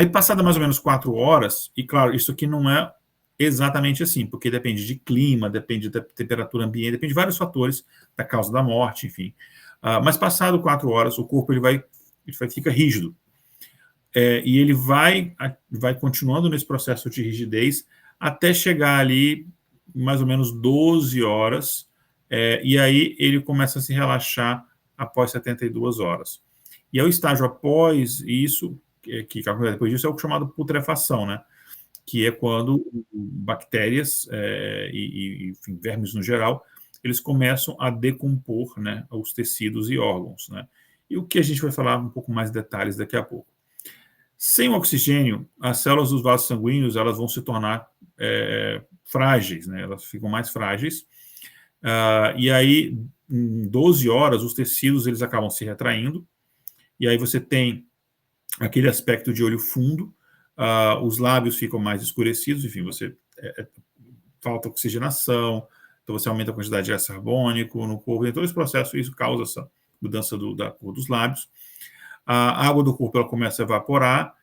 Aí, passada mais ou menos 4 horas, e claro, isso aqui não é exatamente assim, porque depende de clima, depende da temperatura ambiente, depende de vários fatores, da causa da morte, enfim. Mas passado 4 horas, o corpo fica rígido. E ele vai continuando nesse processo de rigidez até chegar ali mais ou menos 12 horas, e aí ele começa a se relaxar após 72 horas. E é o estágio após isso, que acontece depois disso, é o chamado putrefação, né? Que é quando bactérias enfim, vermes no geral, eles começam a decompor, né, os tecidos e órgãos, né? E o que a gente vai falar um pouco mais de detalhes daqui a pouco. Sem o oxigênio, as células dos vasos sanguíneos elas vão se tornar frágeis, né? Elas ficam mais frágeis. E aí, em 12 horas, os tecidos eles acabam se retraindo. E aí você tem aquele aspecto de olho fundo, os lábios ficam mais escurecidos, enfim, falta oxigenação, então você aumenta a quantidade de gás carbônico no corpo, então esse processo, isso causa essa mudança da cor dos lábios. A água do corpo ela começa a evaporar,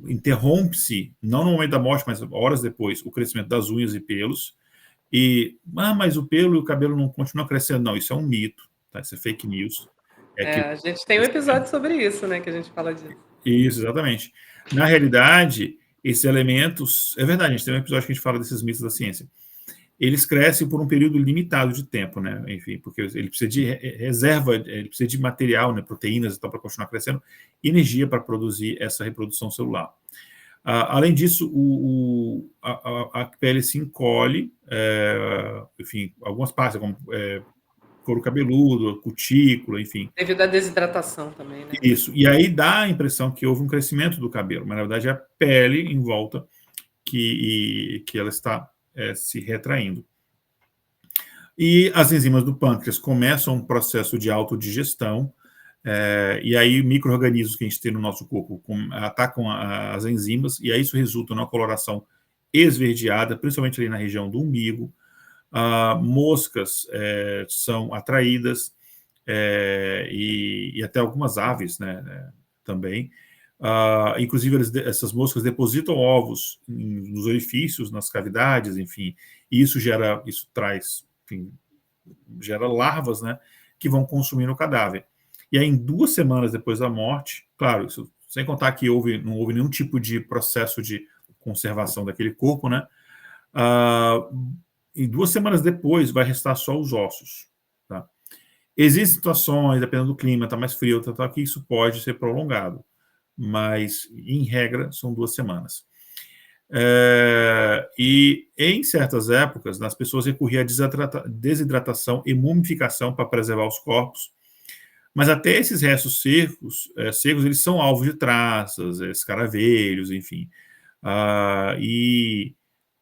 interrompe-se, não no momento da morte, mas horas depois, o crescimento das unhas e pelos, mas o pelo e o cabelo não continuam crescendo. Não, isso é um mito, tá? Isso é fake news. A gente tem um episódio sobre isso, né, que a gente fala disso. Isso, exatamente. Na realidade, esses elementos... É verdade, a gente tem um episódio que a gente fala desses mitos da ciência. Eles crescem por um período limitado de tempo, né? Enfim, porque ele precisa de reserva, ele precisa de material, né? Proteínas, então, para continuar crescendo, energia para produzir essa reprodução celular. Além disso, a pele se encolhe, enfim, algumas partes, como couro cabeludo, cutícula, enfim. Devido à desidratação também, né? Isso. E aí dá a impressão que houve um crescimento do cabelo, mas na verdade é a pele em volta que ela está se retraindo. E as enzimas do pâncreas começam um processo de autodigestão, e aí micro-organismos que a gente tem no nosso corpo atacam as enzimas, e aí isso resulta numa coloração esverdeada, principalmente ali na região do umbigo. Moscas são atraídas, e até algumas aves, né, também. Inclusive, essas moscas depositam ovos nos orifícios, nas cavidades, enfim, e isso traz, enfim, gera larvas, né, que vão consumir o cadáver. E aí, em 2 semanas depois da morte, claro, isso, sem contar que não houve nenhum tipo de processo de conservação daquele corpo, né, e 2 semanas depois vai restar só os ossos. Tá? Existem situações, dependendo do clima, está mais frio, que isso pode ser prolongado, mas, em regra, são 2 semanas. E, em certas épocas, as pessoas recorriam à desidratação e mumificação para preservar os corpos, mas até esses restos secos, eles são alvo de traças, escaravelhos, enfim. E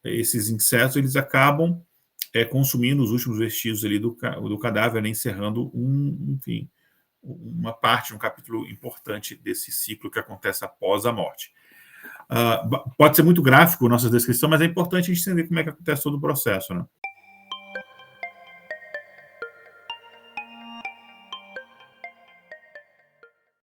esses insetos, eles acabam consumindo os últimos vestígios ali do cadáver, né, encerrando enfim, uma parte, um capítulo importante desse ciclo que acontece após a morte. Pode ser muito gráfico a nossa descrição, mas é importante a gente entender como é que acontece todo o processo, né?